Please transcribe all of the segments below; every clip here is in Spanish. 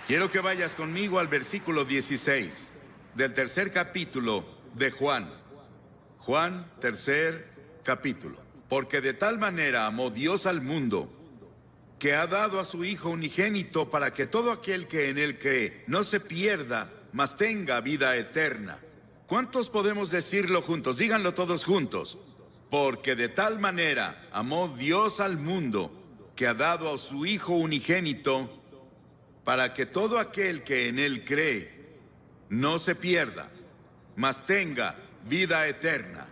Quiero que vayas conmigo al versículo 16 del tercer capítulo de Juan. Juan, tercer capítulo. Porque de tal manera amó Dios al mundo, que ha dado a su Hijo unigénito para que todo aquel que en él cree no se pierda, mas tenga vida eterna. ¿Cuántos podemos decirlo juntos? Díganlo todos juntos. Porque de tal manera amó Dios al mundo, que ha dado a su Hijo unigénito, para que todo aquel que en él cree no se pierda, mas tenga vida eterna.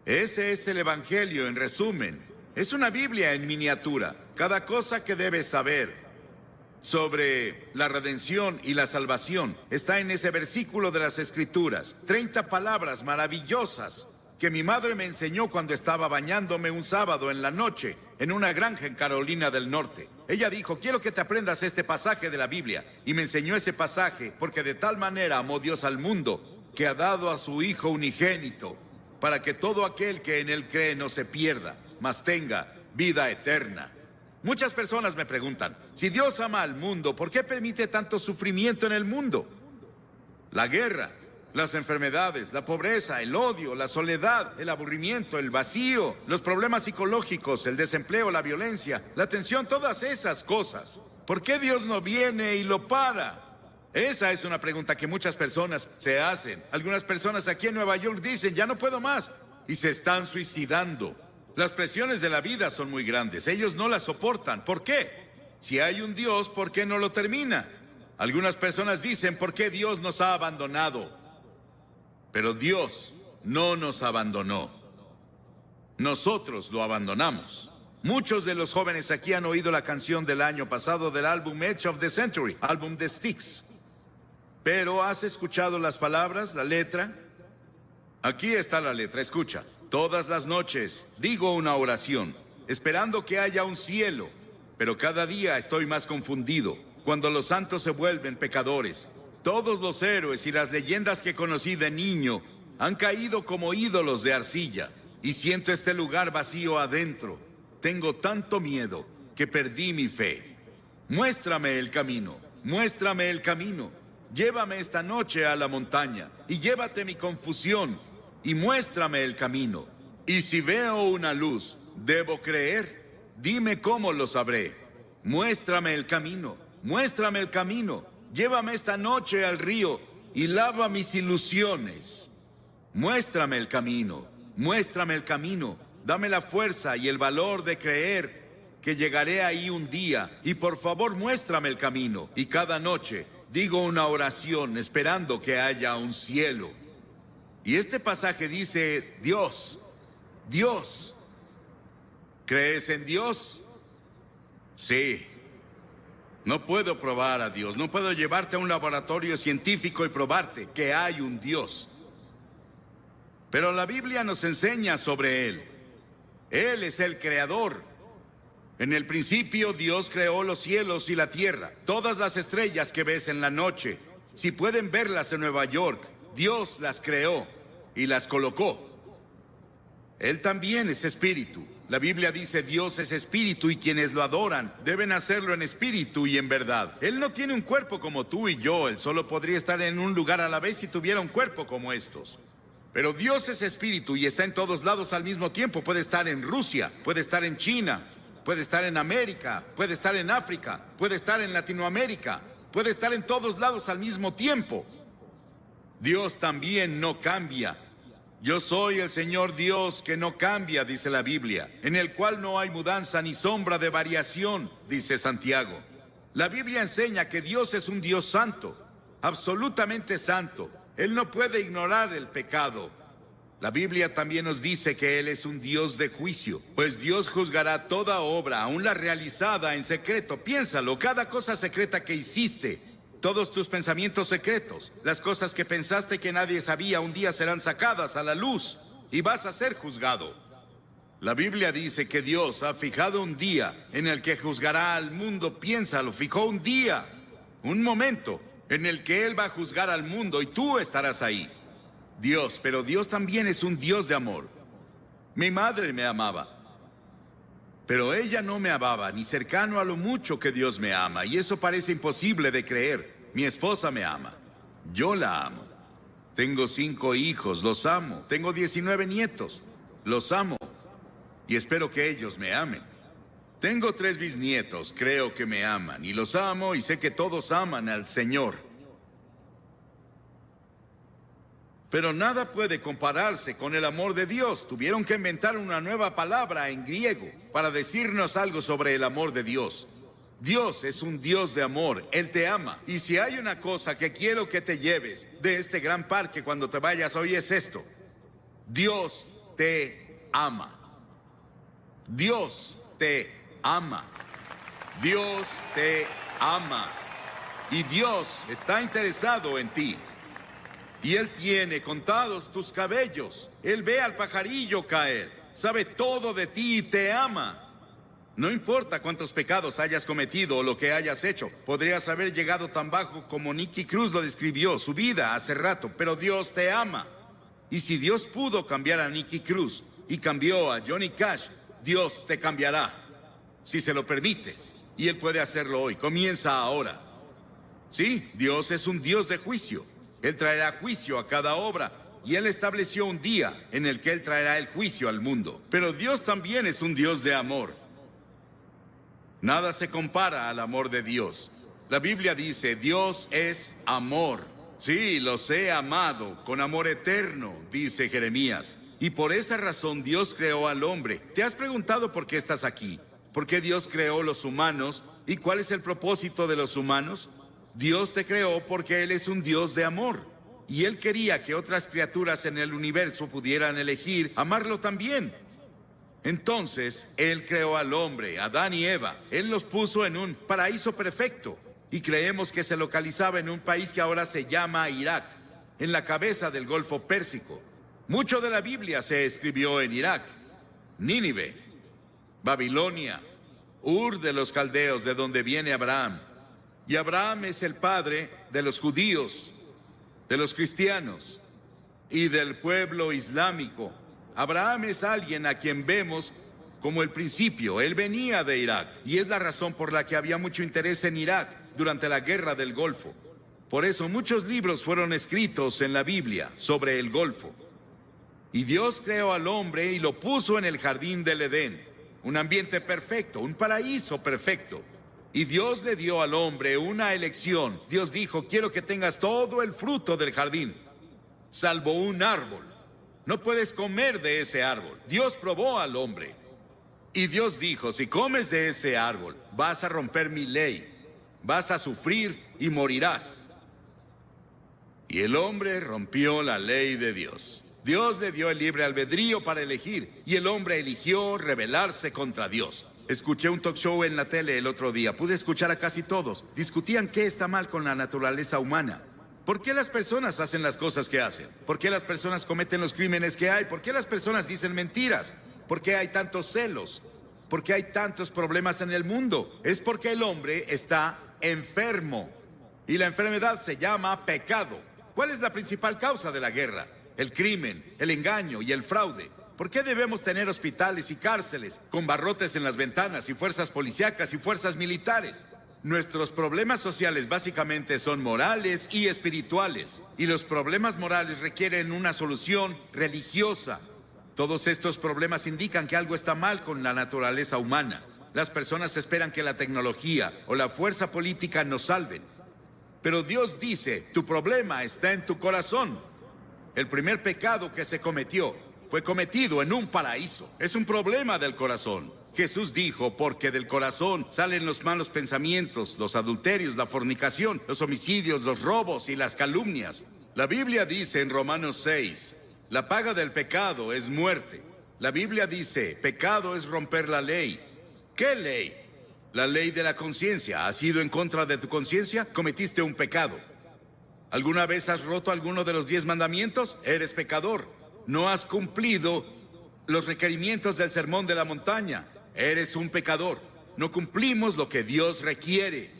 Ese es el Evangelio en resumen. Es una Biblia en miniatura. Cada cosa que debes saber sobre la redención y la salvación está en ese versículo de las Escrituras. 30 palabras maravillosas que mi madre me enseñó cuando estaba bañándome un sábado en la noche en una granja en Carolina del Norte. Ella dijo: quiero que te aprendas este pasaje de la Biblia. Y me enseñó ese pasaje porque de tal manera amó Dios al mundo, que ha dado a su Hijo unigénito, para que todo aquel que en él cree no se pierda, mas tenga vida eterna. Muchas personas me preguntan: si Dios ama al mundo, ¿por qué permite tanto sufrimiento en el mundo? La guerra, las enfermedades, la pobreza, el odio, la soledad, el aburrimiento, el vacío, los problemas psicológicos, el desempleo, la violencia, la tensión, todas esas cosas. ¿Por qué Dios no viene y lo para? Esa es una pregunta que muchas personas se hacen. Algunas personas aquí en Nueva York dicen: ya no puedo más, y se están suicidando. Las presiones de la vida son muy grandes. Ellos no las soportan. ¿Por qué? Si hay un Dios, ¿por qué no lo termina? Algunas personas dicen: ¿por qué Dios nos ha abandonado? Pero Dios no nos abandonó. Nosotros lo abandonamos. Muchos de los jóvenes aquí han oído la canción del año pasado del álbum Edge of the Century, álbum de Styx. Pero ¿has escuchado las palabras, la letra? Aquí está la letra, escucha. Todas las noches digo una oración, esperando que haya un cielo, pero cada día estoy más confundido, cuando los santos se vuelven pecadores. Todos los héroes y las leyendas que conocí de niño han caído como ídolos de arcilla, y siento este lugar vacío adentro. Tengo tanto miedo que perdí mi fe. Muéstrame el camino, muéstrame el camino. Llévame esta noche a la montaña, y llévate mi confusión, y muéstrame el camino. Y si veo una luz, ¿debo creer? Dime cómo lo sabré. Muéstrame el camino, muéstrame el camino. Llévame esta noche al río y lava mis ilusiones. Muéstrame el camino, muéstrame el camino. Dame la fuerza y el valor de creer que llegaré ahí un día. Y por favor, muéstrame el camino. Y cada noche digo una oración esperando que haya un cielo. Y este pasaje dice: Dios, Dios. ¿Crees en Dios? Sí. No puedo probar a Dios, no puedo llevarte a un laboratorio científico y probarte que hay un Dios. Pero la Biblia nos enseña sobre Él. Él es el creador. En el principio Dios creó los cielos y la tierra, todas las estrellas que ves en la noche. Si pueden verlas en Nueva York, Dios las creó y las colocó. Él también es espíritu. La Biblia dice: Dios es espíritu y quienes lo adoran deben hacerlo en espíritu y en verdad. Él no tiene un cuerpo como tú y yo. Él solo podría estar en un lugar a la vez si tuviera un cuerpo como estos. Pero Dios es espíritu y está en todos lados al mismo tiempo. Puede estar en Rusia, puede estar en China, puede estar en América, puede estar en África, puede estar en Latinoamérica, puede estar en todos lados al mismo tiempo. Dios también no cambia. Yo soy el Señor Dios que no cambia, dice la Biblia, en el cual no hay mudanza ni sombra de variación, dice Santiago. La Biblia enseña que Dios es un Dios santo, absolutamente santo. Él no puede ignorar el pecado. La Biblia también nos dice que Él es un Dios de juicio, pues Dios juzgará toda obra, aun la realizada en secreto. Piénsalo, cada cosa secreta que hiciste, todos tus pensamientos secretos, las cosas que pensaste que nadie sabía, un día serán sacadas a la luz y vas a ser juzgado. La Biblia dice que Dios ha fijado un día en el que juzgará al mundo. Piénsalo, fijó un día, un momento en el que Él va a juzgar al mundo y tú estarás ahí. Dios, pero Dios también es un Dios de amor. Mi madre me amaba. Pero ella no me amaba, ni cercano a lo mucho que Dios me ama, y eso parece imposible de creer. Mi esposa me ama. Yo la amo. Tengo 5 hijos, los amo. Tengo 19 nietos, los amo. Y espero que ellos me amen. Tengo 3 bisnietos, creo que me aman, y los amo, y sé que todos aman al Señor. Pero nada puede compararse con el amor de Dios. Tuvieron que inventar una nueva palabra en griego para decirnos algo sobre el amor de Dios. Dios es un Dios de amor, Él te ama. Y si hay una cosa que quiero que te lleves de este gran parque cuando te vayas hoy es esto: Dios te ama. Dios te ama. Dios te ama. Y Dios está interesado en ti. Y Él tiene contados tus cabellos. Él ve al pajarillo caer. Sabe todo de ti y te ama. No importa cuántos pecados hayas cometido o lo que hayas hecho. Podrías haber llegado tan bajo como Nicky Cruz lo describió, su vida hace rato, pero Dios te ama. Y si Dios pudo cambiar a Nicky Cruz y cambió a Johnny Cash, Dios te cambiará, si se lo permites. Y Él puede hacerlo hoy. Comienza ahora. Sí, Dios es un Dios de juicio. Él traerá juicio a cada obra, y Él estableció un día en el que Él traerá el juicio al mundo. Pero Dios también es un Dios de amor. Nada se compara al amor de Dios. La Biblia dice, Dios es amor. Sí, los he amado con amor eterno, dice Jeremías. Y por esa razón Dios creó al hombre. ¿Te has preguntado por qué estás aquí? ¿Por qué Dios creó los humanos? ¿Y cuál es el propósito de los humanos? Dios te creó porque Él es un Dios de amor. Y Él quería que otras criaturas en el universo pudieran elegir amarlo también. Entonces, Él creó al hombre, Adán y Eva. Él los puso en un paraíso perfecto. Y creemos que se localizaba en un país que ahora se llama Irak, en la cabeza del Golfo Pérsico. Mucho de la Biblia se escribió en Irak, Nínive, Babilonia, Ur de los Caldeos, de donde viene Abraham. Y Abraham es el padre de los judíos, de los cristianos y del pueblo islámico. Abraham es alguien a quien vemos como el principio. Él venía de Irak y es la razón por la que había mucho interés en Irak durante la guerra del Golfo. Por eso muchos libros fueron escritos en la Biblia sobre el Golfo. Y Dios creó al hombre y lo puso en el jardín del Edén, un ambiente perfecto, un paraíso perfecto. Y Dios le dio al hombre una elección. Dios dijo, quiero que tengas todo el fruto del jardín, salvo un árbol. No puedes comer de ese árbol. Dios probó al hombre. Y Dios dijo, si comes de ese árbol, vas a romper mi ley. Vas a sufrir y morirás. Y el hombre rompió la ley de Dios. Dios le dio el libre albedrío para elegir, y el hombre eligió rebelarse contra Dios. Escuché un talk show en la tele el otro día. Pude escuchar a casi todos. Discutían qué está mal con la naturaleza humana. ¿Por qué las personas hacen las cosas que hacen? ¿Por qué las personas cometen los crímenes que hay? ¿Por qué las personas dicen mentiras? ¿Por qué hay tantos celos? ¿Por qué hay tantos problemas en el mundo? Es porque el hombre está enfermo. Y la enfermedad se llama pecado. ¿Cuál es la principal causa de la guerra? El crimen, el engaño y el fraude. ¿Por qué debemos tener hospitales y cárceles con barrotes en las ventanas y fuerzas policíacas y fuerzas militares? Nuestros problemas sociales básicamente son morales y espirituales. Y los problemas morales requieren una solución religiosa. Todos estos problemas indican que algo está mal con la naturaleza humana. Las personas esperan que la tecnología o la fuerza política nos salven. Pero Dios dice, tu problema está en tu corazón. El primer pecado que se cometió fue cometido en un paraíso. Es un problema del corazón. Jesús dijo, porque del corazón salen los malos pensamientos, los adulterios, la fornicación, los homicidios, los robos y las calumnias. La Biblia dice en Romanos 6, la paga del pecado es muerte. La Biblia dice, pecado es romper la ley. ¿Qué ley? La ley de la conciencia. ¿Has ido en contra de tu conciencia? Cometiste un pecado. ¿Alguna vez has roto alguno de los 10 mandamientos? Eres pecador. No has cumplido los requerimientos del sermón de la montaña. Eres un pecador. No cumplimos lo que Dios requiere.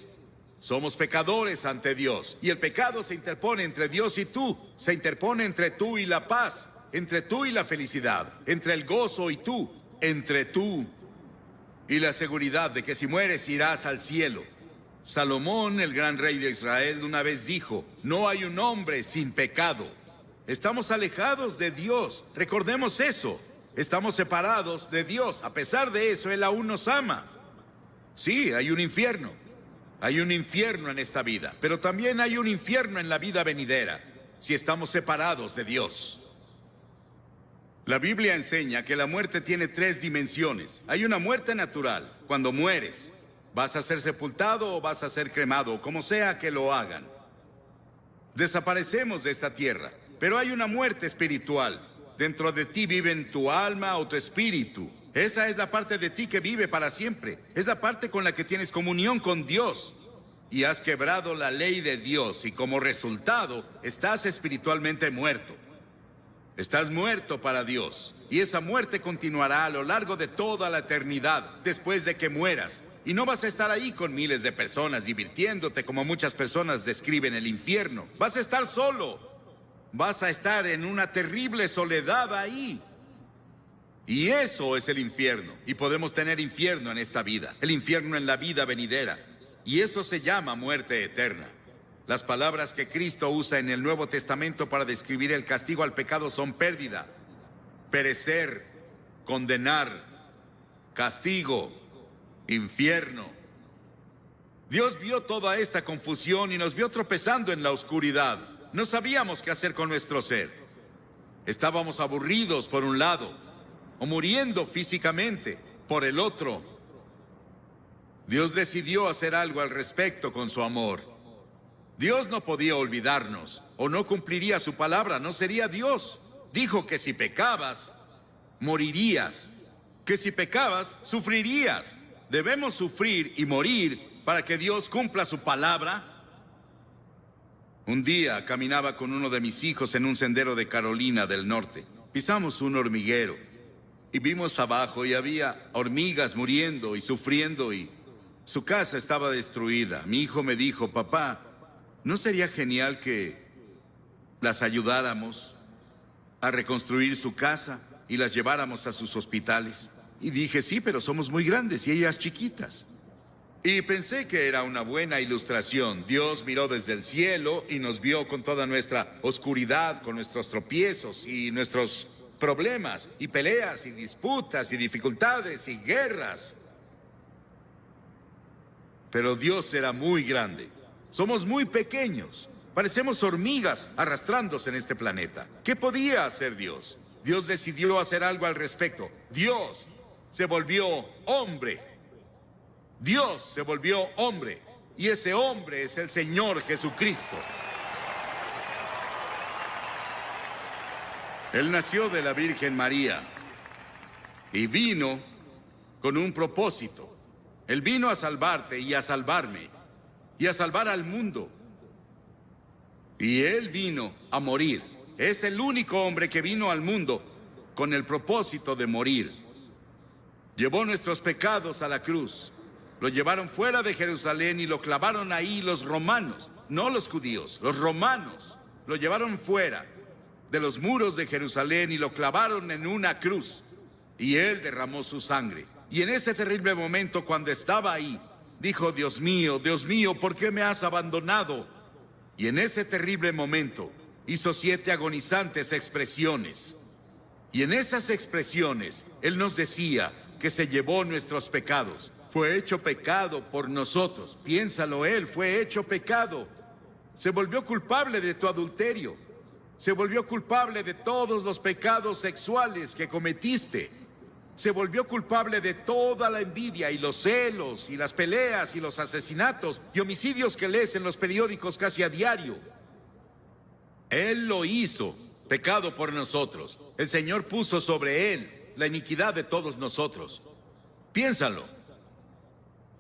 Somos pecadores ante Dios. Y el pecado se interpone entre Dios y tú. Se interpone entre tú y la paz. Entre tú y la felicidad. Entre el gozo y tú. Entre tú y la seguridad de que si mueres irás al cielo. Salomón, el gran rey de Israel, una vez dijo: no hay un hombre sin pecado. Estamos alejados de Dios, recordemos eso. Estamos separados de Dios. A pesar de eso, Él aún nos ama. Sí, hay un infierno. Hay un infierno en esta vida, pero también hay un infierno en la vida venidera, si estamos separados de Dios. La Biblia enseña que la muerte tiene 3 dimensiones. Hay una muerte natural. Cuando mueres, vas a ser sepultado o vas a ser cremado, como sea que lo hagan. Desaparecemos de esta tierra, pero hay una muerte espiritual. Dentro de ti viven tu alma o tu espíritu. Esa es la parte de ti que vive para siempre. Es la parte con la que tienes comunión con Dios. Y has quebrado la ley de Dios y como resultado estás espiritualmente muerto. Estás muerto para Dios. Y esa muerte continuará a lo largo de toda la eternidad después de que mueras. Y no vas a estar ahí con miles de personas divirtiéndote como muchas personas describen el infierno. Vas a estar solo. Vas a estar en una terrible soledad ahí. Y eso es el infierno. Y podemos tener infierno en esta vida, el infierno en la vida venidera. Y eso se llama muerte eterna. Las palabras que Cristo usa en el Nuevo Testamento para describir el castigo al pecado son pérdida, perecer, condenar, castigo, infierno. Dios vio toda esta confusión y nos vio tropezando en la oscuridad. No sabíamos qué hacer con nuestro ser. Estábamos aburridos por un lado, o muriendo físicamente por el otro. Dios decidió hacer algo al respecto con su amor. Dios no podía olvidarnos, o no cumpliría su palabra, no sería Dios. Dijo que si pecabas, morirías. Que si pecabas, sufrirías. Debemos sufrir y morir para que Dios cumpla su palabra. Un día caminaba con uno de mis hijos en un sendero de Carolina del Norte. Pisamos un hormiguero y vimos abajo y había hormigas muriendo y sufriendo y su casa estaba destruida. Mi hijo me dijo: papá, ¿no sería genial que las ayudáramos a reconstruir su casa y las lleváramos a sus hospitales? Y dije: sí, pero somos muy grandes y ellas chiquitas. Y pensé que era una buena ilustración. Dios miró desde el cielo y nos vio con toda nuestra oscuridad, con nuestros tropiezos y nuestros problemas y peleas y disputas y dificultades y guerras. Pero Dios era muy grande. Somos muy pequeños. Parecemos hormigas arrastrándose en este planeta. ¿Qué podía hacer Dios? Dios decidió hacer algo al respecto. Dios se volvió hombre. Dios se volvió hombre. Y ese hombre es el Señor Jesucristo. Él nació de la Virgen María y vino con un propósito. Él vino a salvarte y a salvarme y a salvar al mundo. Y Él vino a morir. Es el único hombre que vino al mundo con el propósito de morir. Llevó nuestros pecados a la cruz. Lo llevaron fuera de Jerusalén y lo clavaron ahí los romanos, no los judíos, los romanos. Lo llevaron fuera de los muros de Jerusalén y lo clavaron en una cruz. Y Él derramó su sangre. Y en ese terrible momento, cuando estaba ahí, dijo: Dios mío, ¿por qué me has abandonado? Y en ese terrible momento hizo 7 agonizantes expresiones. Y en esas expresiones Él nos decía que se llevó nuestros pecados. Fue hecho pecado por nosotros. Piénsalo, Él fue hecho pecado. Se volvió culpable de tu adulterio. Se volvió culpable de todos los pecados sexuales que cometiste. Se volvió culpable de toda la envidia y los celos y las peleas y los asesinatos y homicidios que lees en los periódicos casi a diario. Él lo hizo, pecado por nosotros. El Señor puso sobre Él la iniquidad de todos nosotros. Piénsalo.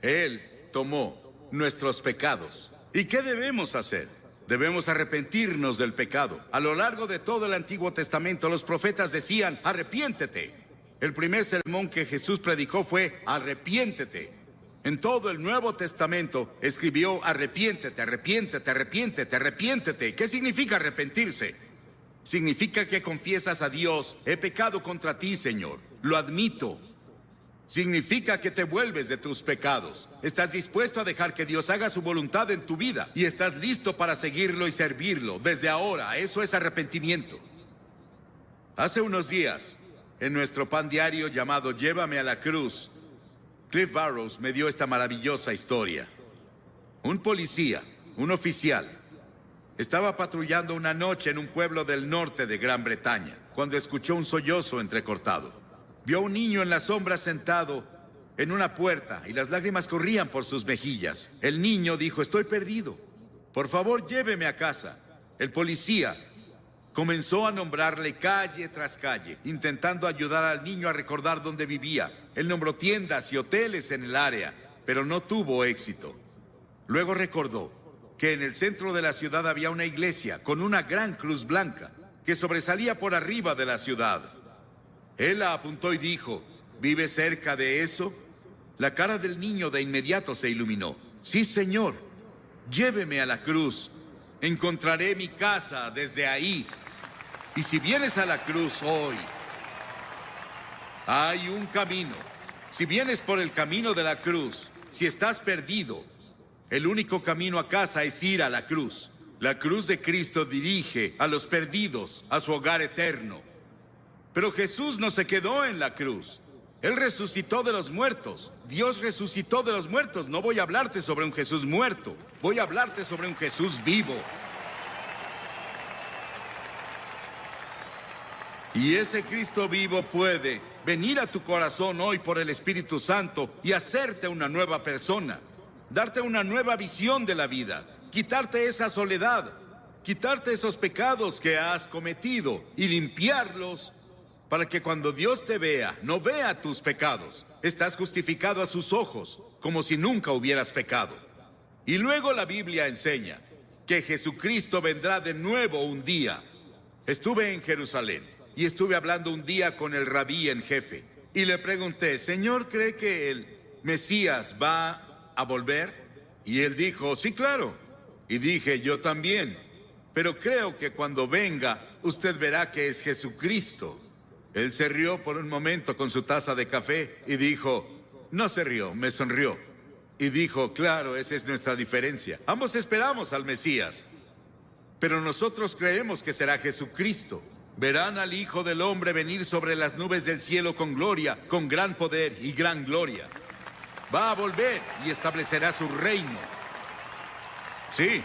Él tomó nuestros pecados. ¿Y qué debemos hacer? Debemos arrepentirnos del pecado. A lo largo de todo el Antiguo Testamento, los profetas decían: arrepiéntete. El primer sermón que Jesús predicó fue: arrepiéntete. En todo el Nuevo Testamento escribió: arrepiéntete, arrepiéntete, arrepiéntete, arrepiéntete. ¿Qué significa arrepentirse? Significa que confiesas a Dios: he pecado contra ti, Señor. Lo admito. Significa que te vuelves de tus pecados. Estás dispuesto a dejar que Dios haga su voluntad en tu vida y estás listo para seguirlo y servirlo desde ahora. Eso es arrepentimiento. Hace unos días, en nuestro pan diario llamado Llévame a la Cruz, Cliff Barrows me dio esta maravillosa historia. Un policía, un oficial, estaba patrullando una noche en un pueblo del norte de Gran Bretaña, cuando escuchó un sollozo entrecortado. Vio a un niño en la sombra sentado en una puerta y las lágrimas corrían por sus mejillas. El niño dijo: estoy perdido. Por favor, lléveme a casa. El policía comenzó a nombrarle calle tras calle, intentando ayudar al niño a recordar dónde vivía. Él nombró tiendas y hoteles en el área, pero no tuvo éxito. Luego recordó que en el centro de la ciudad había una iglesia con una gran cruz blanca que sobresalía por arriba de la ciudad. Él la apuntó y dijo: ¿vive cerca de eso? La cara del niño de inmediato se iluminó. Sí, señor. Lléveme a la cruz. Encontraré mi casa desde ahí. Y si vienes a la cruz hoy, hay un camino. Si vienes por el camino de la cruz, si estás perdido, el único camino a casa es ir a la cruz. La cruz de Cristo dirige a los perdidos a su hogar eterno. Pero Jesús no se quedó en la cruz. Él resucitó de los muertos. Dios resucitó de los muertos. No voy a hablarte sobre un Jesús muerto. Voy a hablarte sobre un Jesús vivo. Y ese Cristo vivo puede venir a tu corazón hoy por el Espíritu Santo y hacerte una nueva persona. Darte una nueva visión de la vida. Quitarte esa soledad. Quitarte esos pecados que has cometido y limpiarlos, para que cuando Dios te vea, no vea tus pecados. Estás justificado a sus ojos, como si nunca hubieras pecado. Y luego la Biblia enseña que Jesucristo vendrá de nuevo un día. Estuve en Jerusalén y estuve hablando un día con el rabí en jefe. Y le pregunté: Señor, ¿cree que el Mesías va a volver? Y él dijo: sí, claro. Y dije: yo también. Pero creo que cuando venga, usted verá que es Jesucristo. Él se rió por un momento con su taza de café y dijo... No se rió, me sonrió. Y dijo: claro, esa es nuestra diferencia. Ambos esperamos al Mesías, pero nosotros creemos que será Jesucristo. Verán al Hijo del Hombre venir sobre las nubes del cielo con gloria, con gran poder y gran gloria. Va a volver y establecerá su reino. Sí.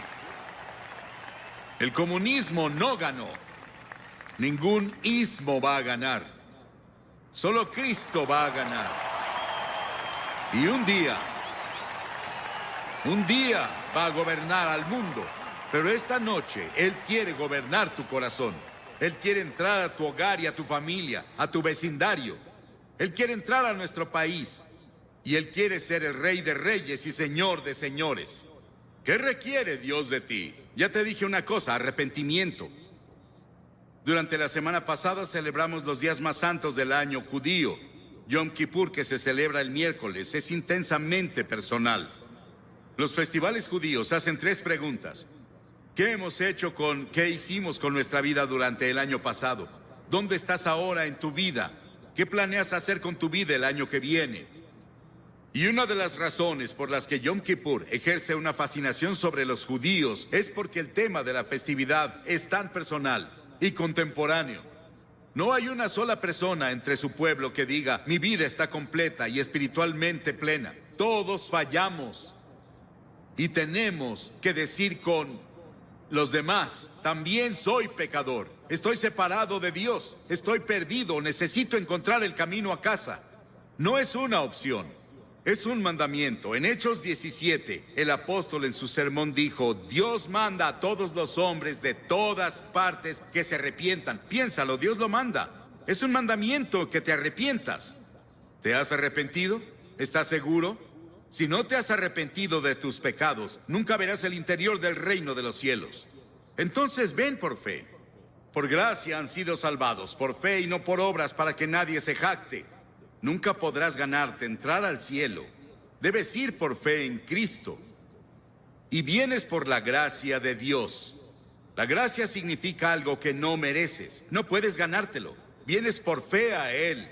El comunismo no ganó. Ningún ismo va a ganar. Solo Cristo va a ganar. Y un día va a gobernar al mundo. Pero esta noche Él quiere gobernar tu corazón. Él quiere entrar a tu hogar y a tu familia, a tu vecindario. Él quiere entrar a nuestro país. Y Él quiere ser el Rey de Reyes y Señor de Señores. ¿Qué requiere Dios de ti? Ya te dije una cosa: arrepentimiento. Durante la semana pasada celebramos los días más santos del año judío. Yom Kippur, que se celebra el miércoles, es intensamente personal. Los festivales judíos hacen 3 preguntas. ¿Qué hicimos con nuestra vida durante el año pasado? ¿Dónde estás ahora en tu vida? ¿Qué planeas hacer con tu vida el año que viene? Y una de las razones por las que Yom Kippur ejerce una fascinación sobre los judíos es porque el tema de la festividad es tan personal y contemporáneo. No hay una sola persona entre su pueblo que diga: mi vida está completa y espiritualmente plena. Todos fallamos. Y tenemos que decir con los demás: también soy pecador. Estoy separado de Dios. Estoy perdido. Necesito encontrar el camino a casa. No es una opción. Es un mandamiento. En Hechos 17, el apóstol en su sermón dijo: Dios manda a todos los hombres de todas partes que se arrepientan. Piénsalo, Dios lo manda. Es un mandamiento que te arrepientas. ¿Te has arrepentido? ¿Estás seguro? Si no te has arrepentido de tus pecados, nunca verás el interior del reino de los cielos. Entonces ven por fe. Por gracia han sido salvados, por fe y no por obras, para que nadie se jacte. Nunca podrás ganarte entrar al cielo. Debes ir por fe en Cristo. Y vienes por la gracia de Dios. La gracia significa algo que no mereces. No puedes ganártelo. Vienes por fe a Él.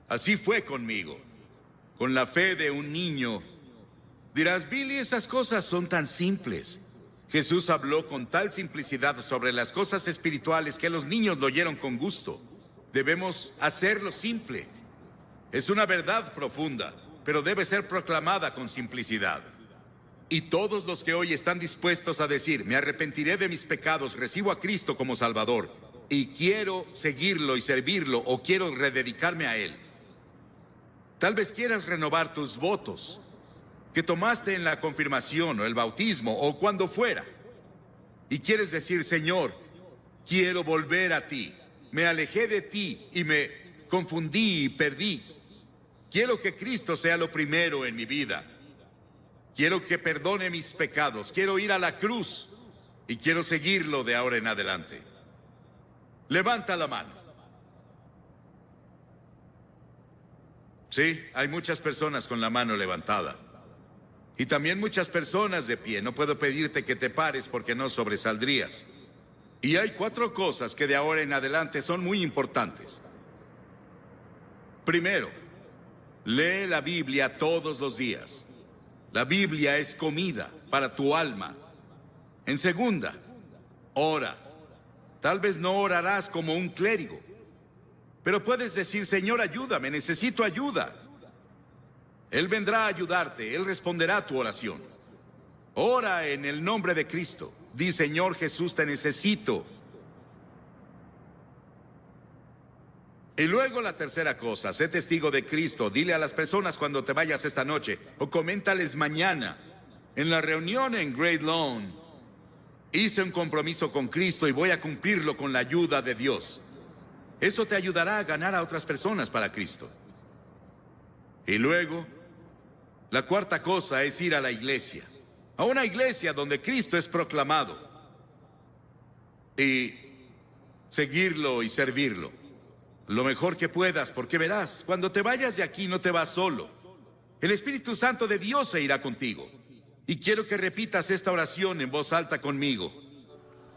Así fue conmigo. con la fe de un niño. Dirás, Billy, esas cosas son tan simples. Jesús habló con tal simplicidad sobre las cosas espirituales que los niños lo oyeron con gusto. Debemos hacerlo simple. Es una verdad profunda, pero debe ser proclamada con simplicidad. Y todos los que hoy están dispuestos a decir, me arrepentiré de mis pecados, recibo a Cristo como Salvador, y quiero seguirlo y servirlo, o quiero rededicarme a Él. Tal vez quieras renovar tus votos que tomaste en la confirmación o el bautismo o cuando fuera. Y quieres decir, Señor, quiero volver a ti. Me alejé de ti y me confundí y perdí. Quiero que Cristo sea lo primero en mi vida. Quiero que perdone mis pecados. Quiero ir a la cruz y quiero seguirlo de ahora en adelante. Levanta la mano. Sí, hay muchas personas con la mano levantada. Y también muchas personas de pie. No puedo pedirte que te pares porque no sobresaldrías. Y hay 4 cosas que de ahora en adelante son muy importantes. Primero, lee la Biblia todos los días. La Biblia es comida para tu alma. En segunda, ora. Tal vez no orarás como un clérigo, pero puedes decir, Señor, ayúdame, necesito ayuda. Él vendrá a ayudarte, Él responderá a tu oración. Ora en el nombre de Cristo. Di, Señor Jesús, te necesito. Y luego la tercera cosa, sé testigo de Cristo. Dile a las personas cuando te vayas esta noche, o coméntales mañana, en la reunión en Great Lawn, hice un compromiso con Cristo y voy a cumplirlo con la ayuda de Dios. Eso te ayudará a ganar a otras personas para Cristo. Y luego, la cuarta cosa es ir a la iglesia. A una iglesia donde Cristo es proclamado. Y seguirlo y servirlo. Lo mejor que puedas, porque verás, cuando te vayas de aquí no te vas solo. El Espíritu Santo de Dios se irá contigo. Y quiero que repitas esta oración en voz alta conmigo.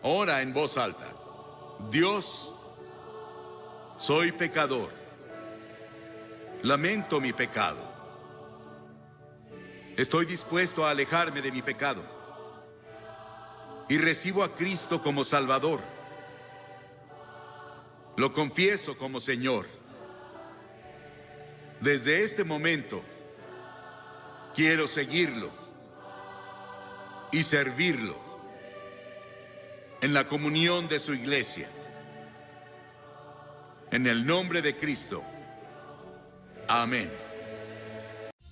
Ora en voz alta. Dios, soy pecador. Lamento mi pecado. Estoy dispuesto a alejarme de mi pecado. Y recibo a Cristo como Salvador. Lo confieso como Señor. Desde este momento, quiero seguirlo y servirlo en la comunión de su iglesia. En el nombre de Cristo. Amén.